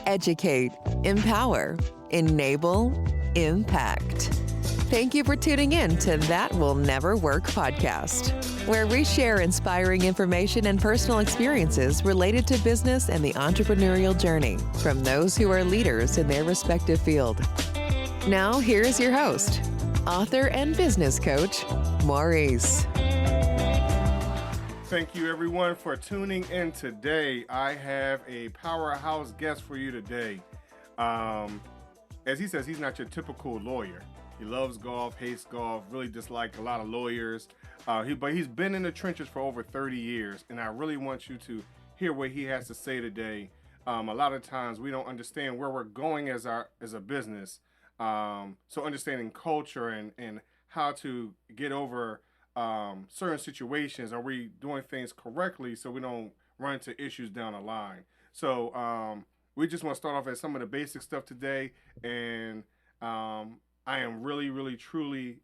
Educate, empower, enable, impact. Thank you for tuning in to That Will Never Work podcast, where we share inspiring information and personal experiences related to business and the entrepreneurial journey from those who are leaders in their respective field. Now, here's your host, author and business coach, Maurice. Thank you, everyone, for tuning in today. I have a powerhouse guest for you today. As he says, he's not your typical lawyer. He loves golf, hates golf, really dislikes a lot of lawyers. But he's been in the trenches for over 30 years, and I really want you to hear what he has to say today. A lot of times we don't understand where we're going as a business. So understanding culture and how to get over certain situations. Are we doing things correctly so we don't run into issues down the line? So we just want to start off at some of the basic stuff today, and I am really truly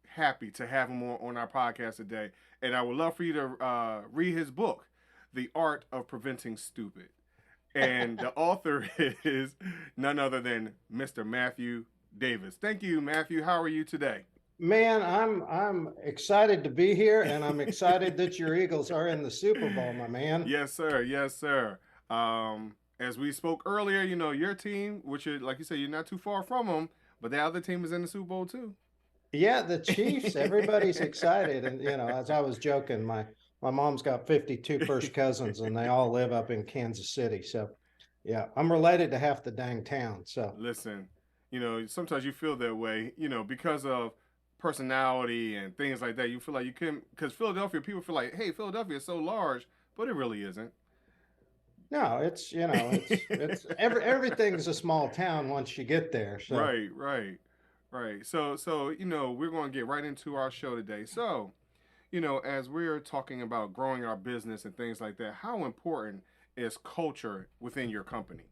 happy to have him on our podcast today. And I would love for you to read his book, The Art of Preventing Stupid. And the author is none other than Mr. Matthew Davis. Thank you, Matthew. How are you today? Man, I'm excited to be here, and I'm excited that your Eagles are in the Super Bowl, my man. Yes, sir. Yes, sir. As we spoke earlier, you know, your team, which is, like you said, you're not too far from them, but the other team is in the Super Bowl too. Yeah, the Chiefs, everybody's excited. And, you know, as I was joking, my mom's got 52 first cousins, and they all live up in Kansas City. So, yeah, I'm related to half the dang town. So listen, you know, sometimes you feel that way, you know, because of personality and things like that. You feel like you couldn't, because Philadelphia, people feel like, hey, Philadelphia is so large, but it really isn't. No, it's, you know, it's everything's a small town once you get there. So. Right. So, you know, we're going to get right into our show today. So, you know, as we're talking about growing our business and things like that, how important is culture within your company?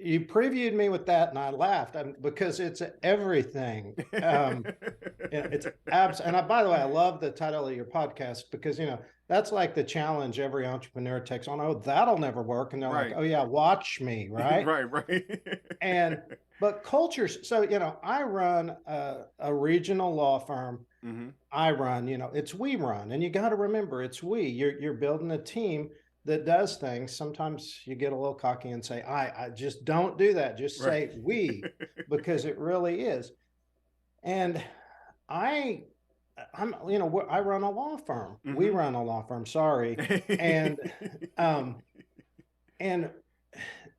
You previewed me with that, and I laughed because it's everything. It's and by the way, I love the title of your podcast because, you know, that's like the challenge every entrepreneur takes on. Oh, that'll never work, and they're like, oh yeah, watch me, right? Right. But cultures. So, you know, I run a regional law firm. Mm-hmm. I run, you know, we run, and you got to remember, it's we. You're building a team that does things. Sometimes you get a little cocky and say, I just don't do that. Just say we, because it really is. And I'm, you know, I run a law firm. Mm-hmm. We run a law firm, sorry. And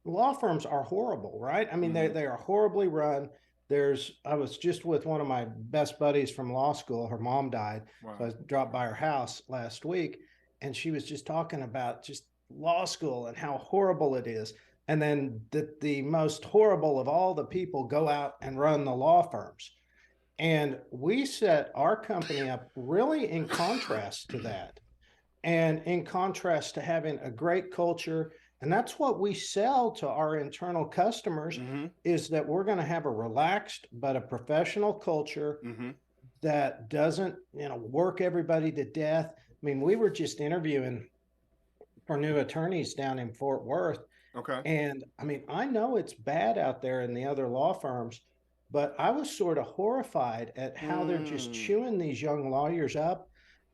law firms are horrible, right? I mean, they are horribly run. I was just with one of my best buddies from law school. Her mom died. Wow. So I dropped by her house last week, and she was just talking about just law school and how horrible it is. And then the most horrible of all the people go out and run the law firms. And we set our company up really in contrast to that, and in contrast to having a great culture. And that's what we sell to our internal customers, is that we're going to have a relaxed but a professional culture that doesn't, you know, work everybody to death. I mean, we were just interviewing for new attorneys down in Fort Worth. Okay. And I mean, I know it's bad out there in the other law firms, but I was sort of horrified at how they're just chewing these young lawyers up,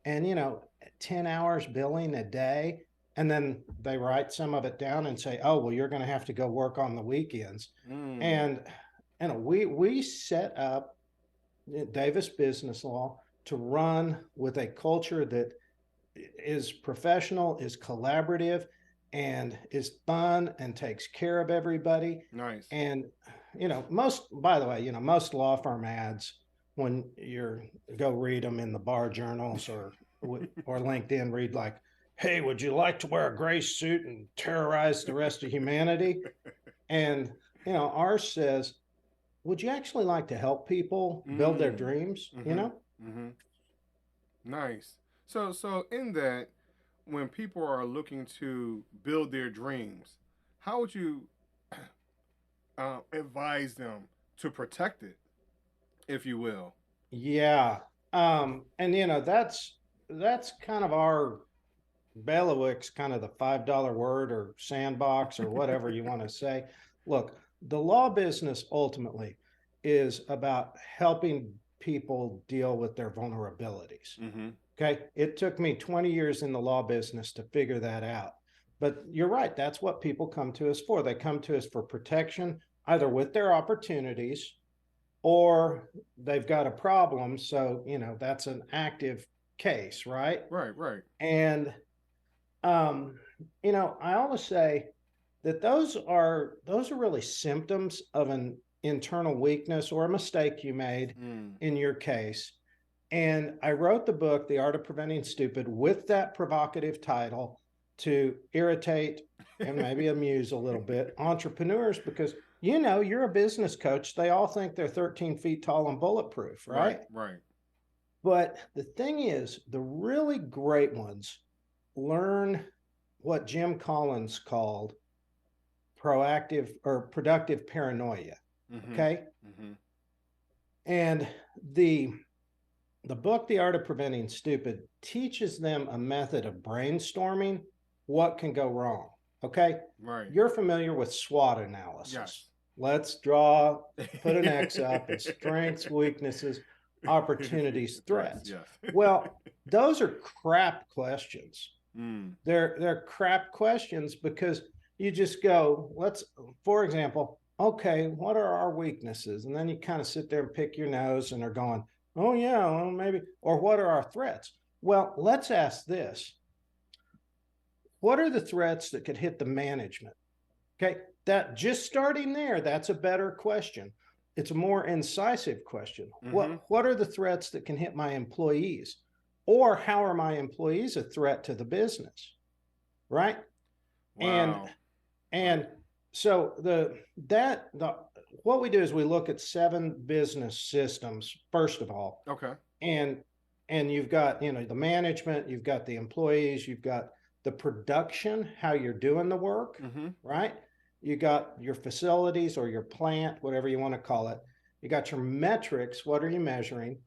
and, you know, 10 hours billing a day. And then they write some of it down and say, oh, well, you're going to have to go work on the weekends. And, you know, we set up Davis Business Law to run with a culture that is professional, is collaborative, and is fun, and takes care of everybody. Nice. And, you know, by the way, you know, most law firm ads, when go read them in the bar journals or LinkedIn, read like, hey, would you like to wear a gray suit and terrorize the rest of humanity? And, you know, ours says, would you actually like to help people build their dreams, you know? Nice. So in that, when people are looking to build their dreams, how would you advise them to protect it, if you will? Yeah. And, you know, that's kind of our bailiwick's kind of the $5 word or sandbox or whatever you want to say. Look, the law business ultimately is about helping people deal with their vulnerabilities. Mm-hmm. Okay. It took me 20 years in the law business to figure that out. But you're right. That's what people come to us for. They come to us for protection, either with their opportunities or they've got a problem. So, that's an active case, right? Right, right. And, um, I always say that those are really symptoms of an internal weakness or a mistake you made in your case. And I wrote the book, The Art of Preventing Stupid, with that provocative title to irritate and maybe amuse a little bit entrepreneurs because, you're a business coach. They all think they're 13 feet tall and bulletproof, right? Right. But the thing is, the really great ones learn what Jim Collins called proactive or productive paranoia. Mm-hmm. Okay. Mm-hmm. And the book, The Art of Preventing Stupid, teaches them a method of brainstorming what can go wrong. Okay. Right. You're familiar with SWOT analysis. Yes. Let's put an X up and strengths, weaknesses, opportunities, threats. Yes. Well, those are crap questions. Mm. They're crap questions because you just go, for example, okay, what are our weaknesses? And then you kind of sit there and pick your nose and are going, oh yeah, well, maybe, or what are our threats? Well, let's ask this. What are the threats that could hit the management? Okay, that just starting there, that's a better question. It's a more incisive question. Mm-hmm. What are the threats that can hit my employees? Or how are my employees a threat to the business? Right? Wow. And so what we do is we look at 7 business systems, first of all. Okay. And you've got, the management, you've got the employees, you've got the production, how you're doing the work, right? You got your facilities or your plant, whatever you want to call it. You got your metrics, what are you measuring?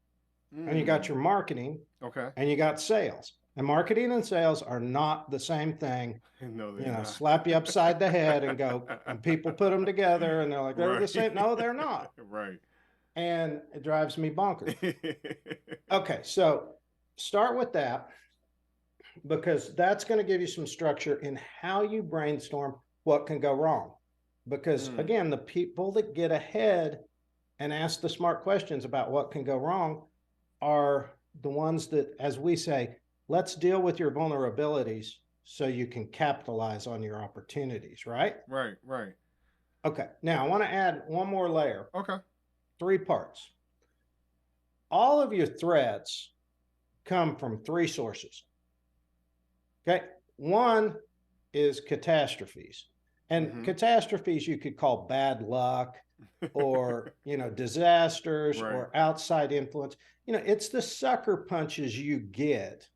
And you got your marketing. Okay. And you got sales. And marketing and sales are not the same thing. No, they're not. Slap you upside the head and go, and people put them together and they're like, they're the same. No, they're not. Right. And it drives me bonkers. Okay, so start with that because that's going to give you some structure in how you brainstorm what can go wrong. Because again, the people that get ahead and ask the smart questions about what can go wrong are the ones that, as we say, let's deal with your vulnerabilities so you can capitalize on your opportunities, right? Right. Okay, now I want to add one more layer. Okay. 3 parts. All of your threats come from 3 sources. Okay, one is catastrophes. And catastrophes you could call bad luck or, disasters or outside influence. It's the sucker punches you get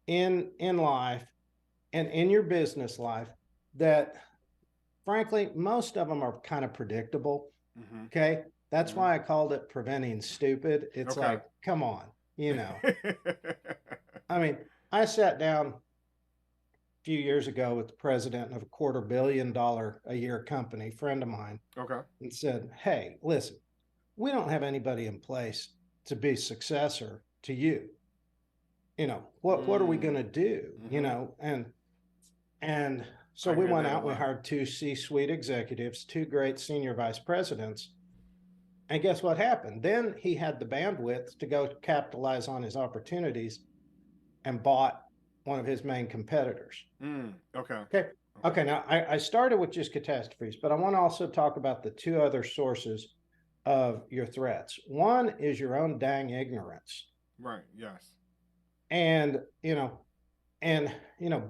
in life and in your business life that, frankly, most of them are kind of predictable. Okay. That's why I called it preventing stupid. It's like, come on, I mean, I sat down a few years ago with the president of a $250 million a year company, friend of mine, and said, hey, listen, we don't have anybody in place to be successor to you. What are we going to do? And so we went out, we hired 2 C-suite executives, 2 great senior vice presidents. And guess what happened? Then he had the bandwidth to go capitalize on his opportunities and bought one of his main competitors. Okay. Now I started with just catastrophes, but I want to also talk about the 2 other sources of your threats. One is your own dang ignorance. Right. Yes. And,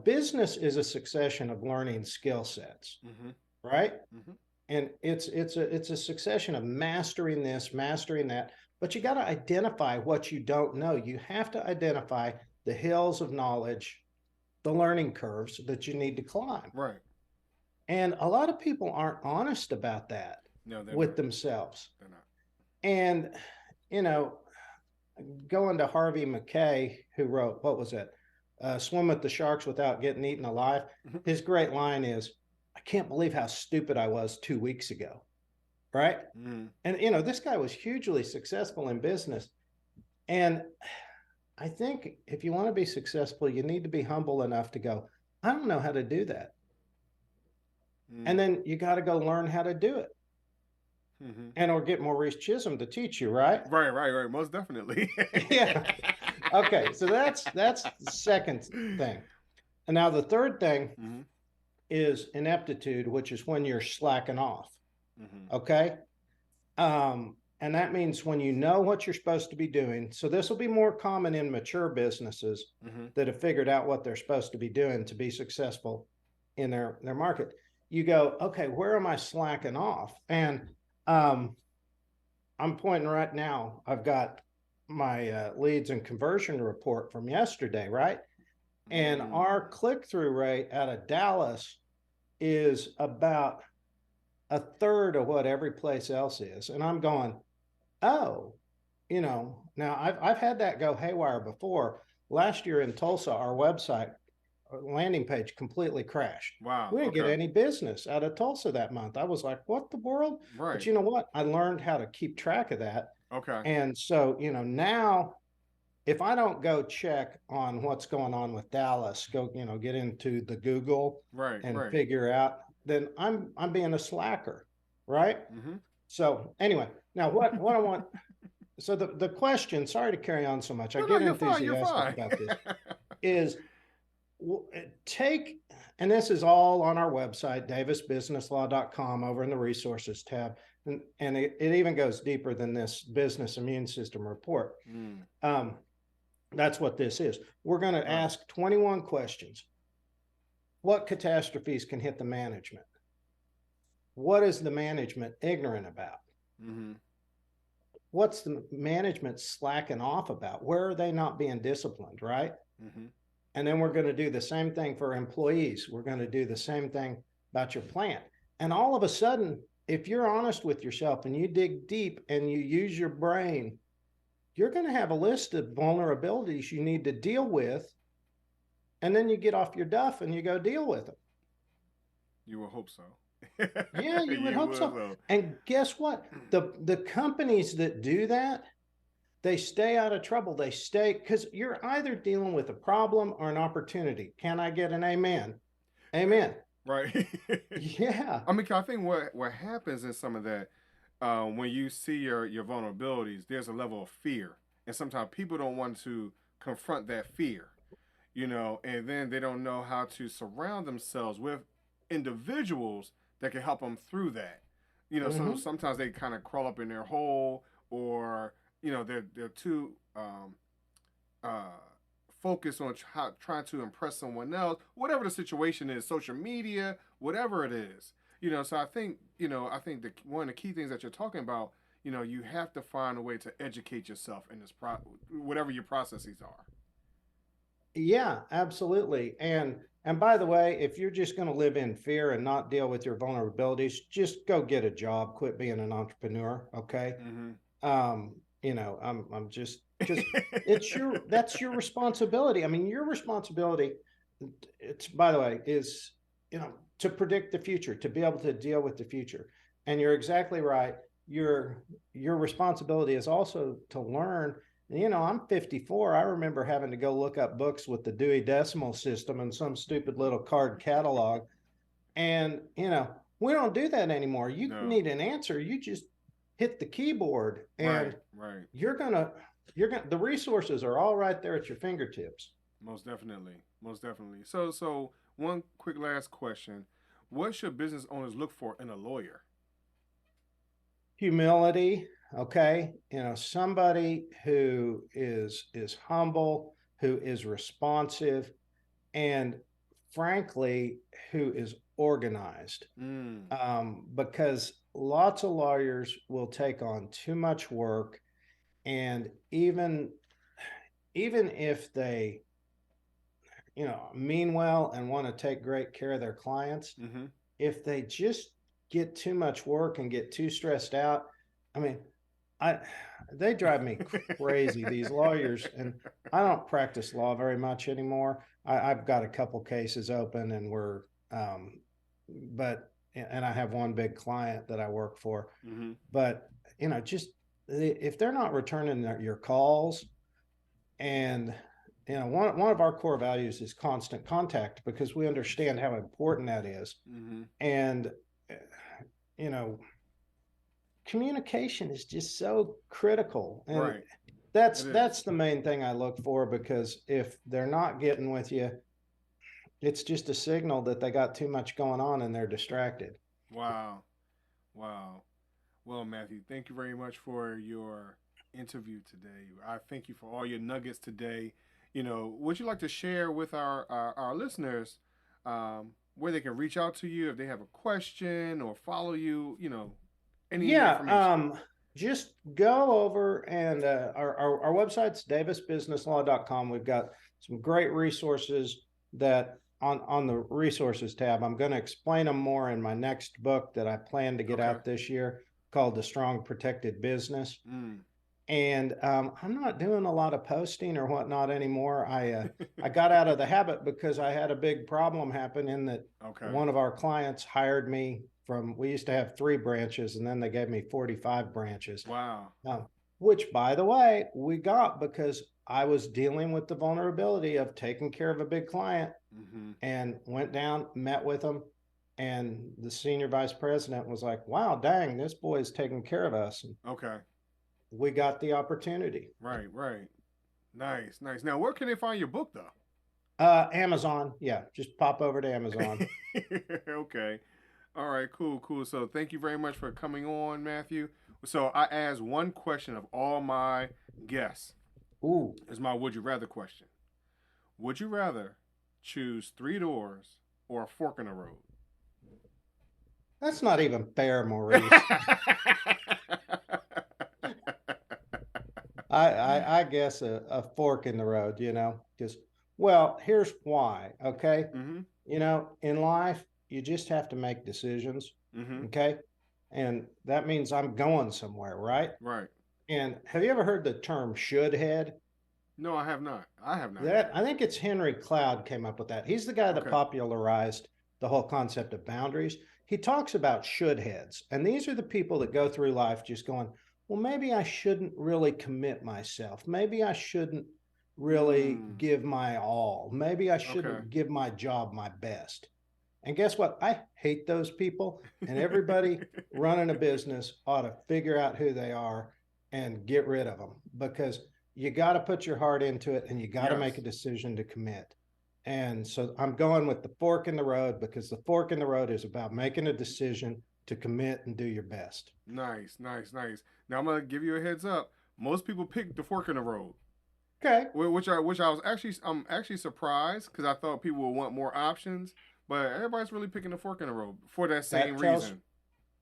business is a succession of learning skill sets, right? And it's a succession of mastering this, mastering that, but you got to identify what you don't know. You have to identify the hills of knowledge, the learning curves that you need to climb. Right. And a lot of people aren't honest about that with themselves. They're not. And, going to Harvey McKay, who wrote, what was it? Swim with the Sharks Without Getting Eaten Alive. His great line is, I can't believe how stupid I was 2 weeks ago. Right. And, this guy was hugely successful in business. And I think if you want to be successful, you need to be humble enough to go, I don't know how to do that. And then you got to go learn how to do it. And or get Maurice Chisholm to teach you, right? Right. Most definitely. Yeah. Okay. So that's the second thing. And now the third thing is ineptitude, which is when you're slacking off. Okay. And that means when you know what you're supposed to be doing. So this will be more common in mature businesses that have figured out what they're supposed to be doing to be successful in their market. You go, okay, where am I slacking off? And I'm pointing right now, I've got my leads and conversion report from yesterday, right? And our click-through rate out of Dallas is about a third of what every place else is. And I'm going, oh, now I've had that go haywire before. Last year in Tulsa, our website landing page completely crashed. Wow. We didn't get any business out of Tulsa that month. I was like, what the world? Right. But you know what? I learned how to keep track of that. Okay. And so, now if I don't go check on what's going on with Dallas, go, get into the Google and figure out, then I'm being a slacker. Right. So anyway, now what I want, so the question, sorry to carry on so much. I get enthusiastic about this, is take, and this is all on our website, davisbusinesslaw.com, over in the resources tab. And it even goes deeper than this business immune system report. That's what this is. We're going to ask 21 questions. What catastrophes can hit the management? What is the management ignorant about? What's the management slacking off about? Where are they not being disciplined, right? And then we're going to do the same thing for employees. We're going to do the same thing about your plant. And all of a sudden, if you're honest with yourself and you dig deep and you use your brain, you're going to have a list of vulnerabilities you need to deal with. And then you get off your duff and you go deal with them. You will hope so. Yeah, you would hope so. And guess what? The companies that do that, they stay out of trouble. They stay, because you're either dealing with a problem or an opportunity. Can I get an amen? Amen. Right. Yeah. I mean, I think what happens in some of that, when you see your vulnerabilities, there's a level of fear. And sometimes people don't want to confront that fear, and then they don't know how to surround themselves with individuals that can help them through that. So sometimes they kind of crawl up in their hole, or they're too focused on trying to impress someone else, whatever the situation is, social media, whatever it is. So I think one of the key things that you're talking about, you have to find a way to educate yourself in this whatever your processes are. Yeah, absolutely. And by the way, if you're just going to live in fear and not deal with your vulnerabilities, just go get a job, quit being an entrepreneur. Okay. I'm just that's your responsibility. I mean, your responsibility, it's, by the way, is, to predict the future, to be able to deal with the future. And you're exactly right. Your responsibility is also to learn. I'm 54. I remember having to go look up books with the Dewey Decimal System and some stupid little card catalog. And, we don't do that anymore. You need an answer. You just hit the keyboard, and the resources are all right there at your fingertips. Most definitely. So one quick last question. What should business owners look for in a lawyer? Humility. Okay. Somebody who is humble, who is responsive, and frankly, who is organized. Because lots of lawyers will take on too much work, and even if they mean well and want to take great care of their clients, if they just get too much work and get too stressed out, I mean, They drive me crazy, these lawyers, and I don't practice law very much anymore. I've got a couple cases open, and and I have one big client that I work for. Mm-hmm. But just if they're not returning your calls, and one of our core values is constant contact, because we understand how important that is. Mm-hmm. And communication is just so critical, and right. That's the main thing I look for, because if they're not getting with you, it's just a signal that they got too much going on and they're distracted. Wow. Well, Matthew, thank you very much for your interview today. I thank you for all your nuggets today. Would you like to share with our listeners where they can reach out to you if they have a question or follow you? Any information? Just go over, and our website's davisbusinesslaw.com. We've got some great resources that on the resources tab. I'm going to explain them more in my next book that I plan to get out this year, called The Strong Protected Business. And I'm not doing a lot of posting or whatnot anymore. I got out of the habit because I had a big problem happen in that one of our clients hired me we used to have 3 branches, and then they gave me 45 branches. Wow. Which, by the way, we got because I was dealing with the vulnerability of taking care of a big client, and went down, met with them. And the senior vice president was like, wow, dang, this boy is taking care of us. Okay. We got the opportunity. Right. Nice. Now, where can they find your book, though? Amazon. Yeah, just pop over to Amazon. Okay. All right, cool. So thank you very much for coming on, Matthew. So I asked one question of all my guests. Ooh. Is my would you rather question. Would you rather choose 3 doors or a fork in the road? That's not even fair, Maurice. I guess a fork in the road, because, well, here's why, okay? In life, you just have to make decisions, okay? And that means I'm going somewhere, right? Right. And have you ever heard the term should head? No, I have not. I think it's Henry Cloud came up with that. He's the guy that popularized the whole concept of boundaries. He talks about should heads. And these are the people that go through life just going, well, maybe I shouldn't really commit myself. Maybe I shouldn't really give my all. Maybe I shouldn't give my job my best. And guess what? I hate those people. And everybody running a business ought to figure out who they are and get rid of them, because you got to put your heart into it, and you got to make a decision to commit. And so I'm going with the fork in the road, because the fork in the road is about making a decision to commit and do your best. Nice. Now I'm gonna give you a heads up. Most people pick the fork in the road. Okay. Which I'm actually surprised, because I thought people would want more options, but everybody's really picking the fork in the road for that same reason.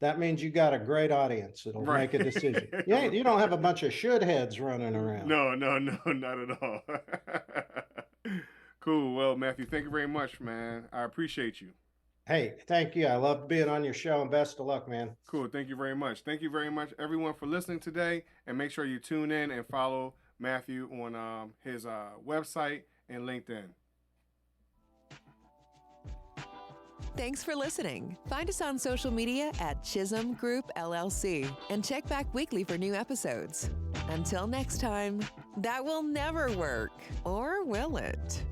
That means you got a great audience that'll make a decision. You don't have a bunch of should heads running around. No, not at all. Cool. Well, Matthew, thank you very much, man. I appreciate you. Hey, thank you. I love being on your show, and best of luck, man. Cool. Thank you very much. Thank you very much, everyone, for listening today. And make sure you tune in and follow Matthew on his website and LinkedIn. Thanks for listening. Find us on social media at Chisholm Group LLC, and check back weekly for new episodes. Until next time, that will never work, or will it?